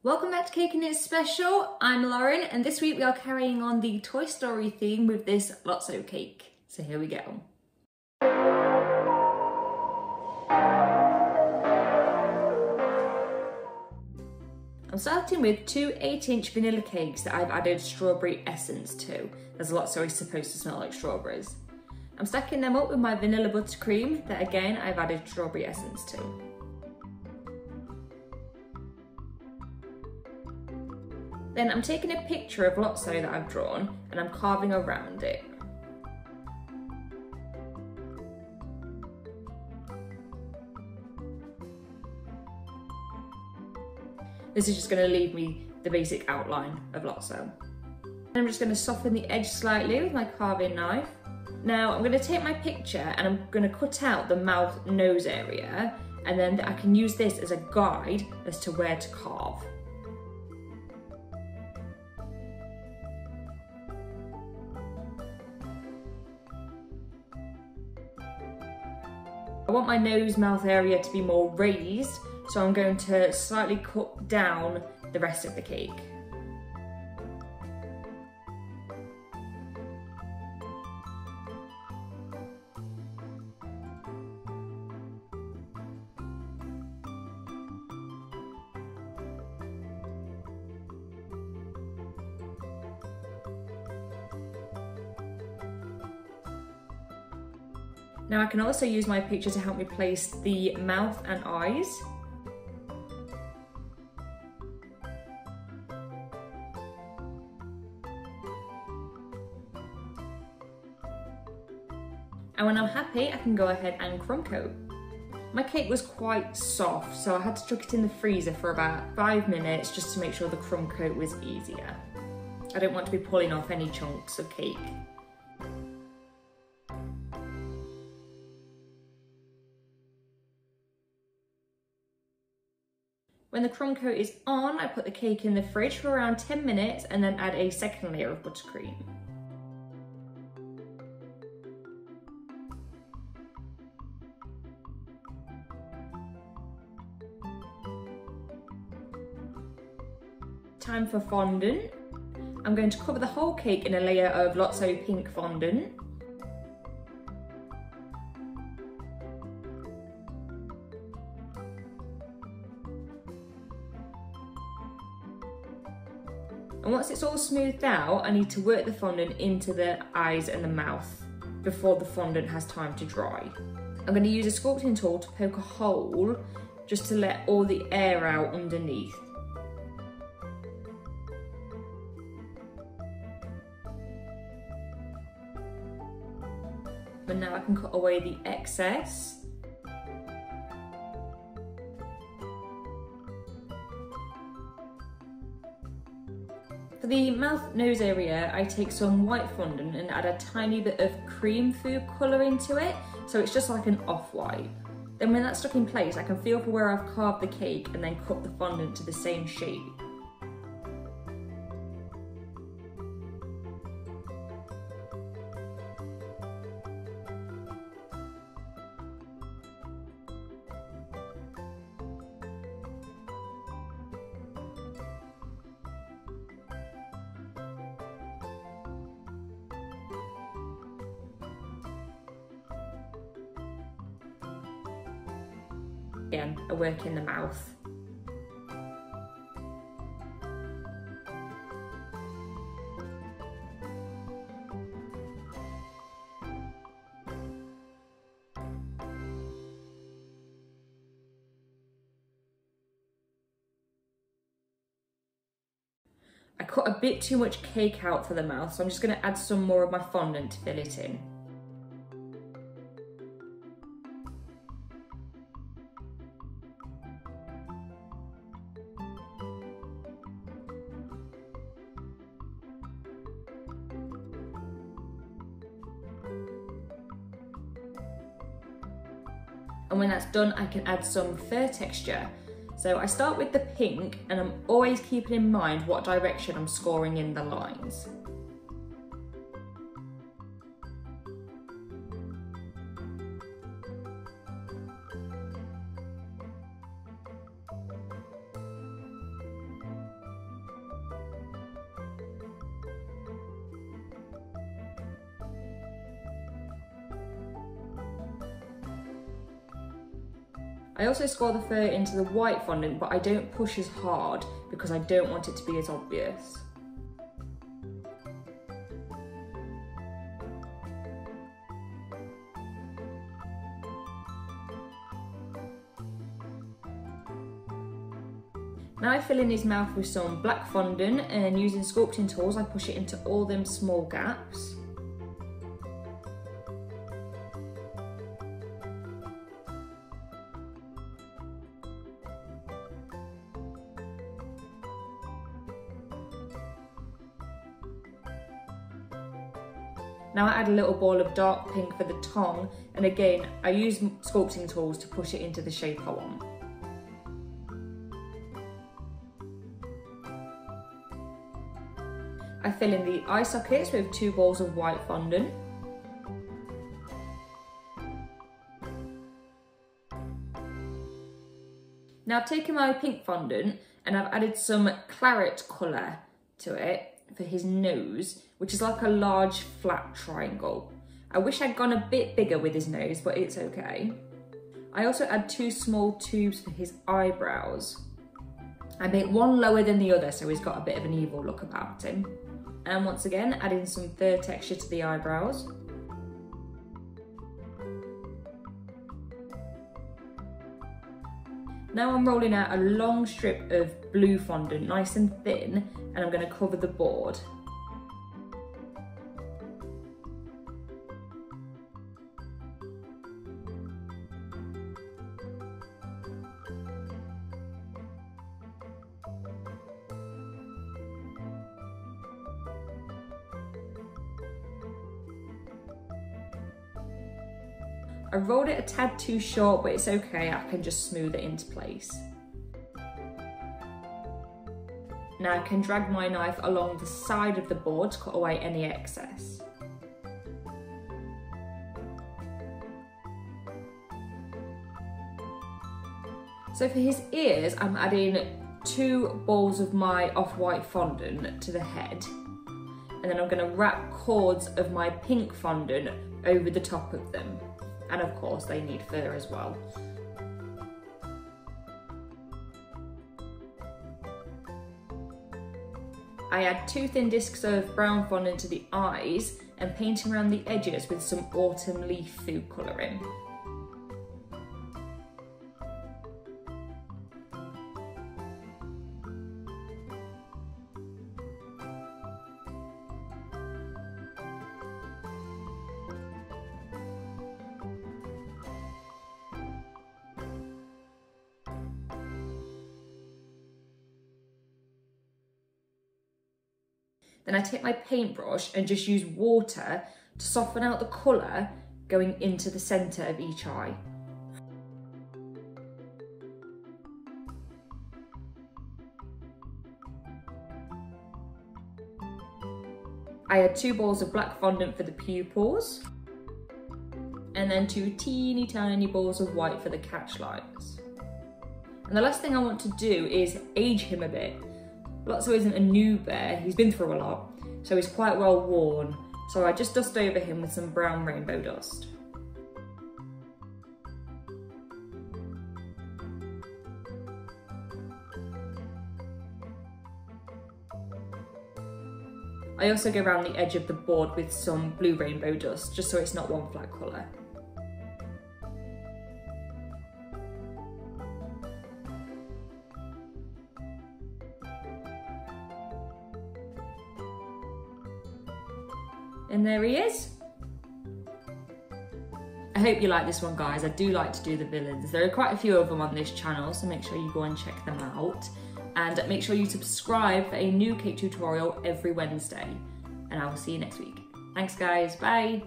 Welcome back to Cake and It's Special. I'm Lauren and this week we are carrying on the Toy Story theme with this Lotso cake. So here we go. I'm starting with two 8-inch vanilla cakes that I've added strawberry essence to, as Lotso is supposed to smell like strawberries. I'm stacking them up with my vanilla buttercream that again I've added strawberry essence to. Then I'm taking a picture of Lotso that I've drawn and I'm carving around it. This is just going to leave me the basic outline of Lotso. I'm just going to soften the edge slightly with my carving knife. Now I'm going to take my picture and I'm going to cut out the mouth nose area, and then I can use this as a guide as to where to carve. I want my nose mouth area to be more raised, so I'm going to slightly cut down the rest of the cake. Now I can also use my picture to help me place the mouth and eyes. And when I'm happy, I can go ahead and crumb coat. My cake was quite soft, so I had to chuck it in the freezer for about 5 minutes just to make sure the crumb coat was easier. I don't want to be pulling off any chunks of cake. When the crumb coat is on, I put the cake in the fridge for around 10 minutes and then add a second layer of buttercream. Time for fondant. I'm going to cover the whole cake in a layer of Lotso pink fondant. And once it's all smoothed out, I need to work the fondant into the eyes and the mouth before the fondant has time to dry. I'm going to use a sculpting tool to poke a hole just to let all the air out underneath. And now I can cut away the excess. For the mouth nose area, I take some white fondant and add a tiny bit of cream food colour into it, so it's just like an off-white. Then when that's stuck in place, I can feel for where I've carved the cake and then cut the fondant to the same shape. Again, a work in the mouth. I cut a bit too much cake out for the mouth, so I'm just going to add some more of my fondant to fill it in. And when that's done, I can add some fur texture. So I start with the pink, and I'm always keeping in mind what direction I'm scoring in the lines. I also score the fur into the white fondant, but I don't push as hard because I don't want it to be as obvious. Now I fill in his mouth with some black fondant, and using sculpting tools I push it into all them small gaps. Now I add a little ball of dark pink for the tongue, and again I use sculpting tools to push it into the shape I want. I fill in the eye sockets with 2 balls of white fondant. Now I've taken my pink fondant and I've added some claret colour to it for his nose, which is like a large flat triangle. I wish I'd gone a bit bigger with his nose, but it's okay. I also add 2 small tubes for his eyebrows. I make one lower than the other so he's got a bit of an evil look about him. And once again, adding some fur texture to the eyebrows. Now I'm rolling out a long strip of blue fondant, nice and thin, and I'm going to cover the board. I rolled it a tad too short, but it's okay, I can just smooth it into place. Now I can drag my knife along the side of the board to cut away any excess. So for his ears, I'm adding 2 balls of my off-white fondant to the head, and then I'm going to wrap cords of my pink fondant over the top of them. And of course they need fur as well. I add 2 thin discs of brown fondant to the eyes and painting around the edges with some autumn leaf food colouring. Then I take my paintbrush and just use water to soften out the colour going into the centre of each eye. I add 2 balls of black fondant for the pupils, and then 2 teeny tiny balls of white for the catch lights. And the last thing I want to do is age him a bit. Lotso isn't a new bear, he's been through a lot, so he's quite well worn. So I just dust over him with some brown rainbow dust. I also go around the edge of the board with some blue rainbow dust, just so it's not one flat colour. And there he is. I hope you like this one, guys. I do like to do the villains. There are quite a few of them on this channel, so make sure you go and check them out. And make sure you subscribe for a new cake tutorial every Wednesday. And I will see you next week. Thanks, guys. Bye.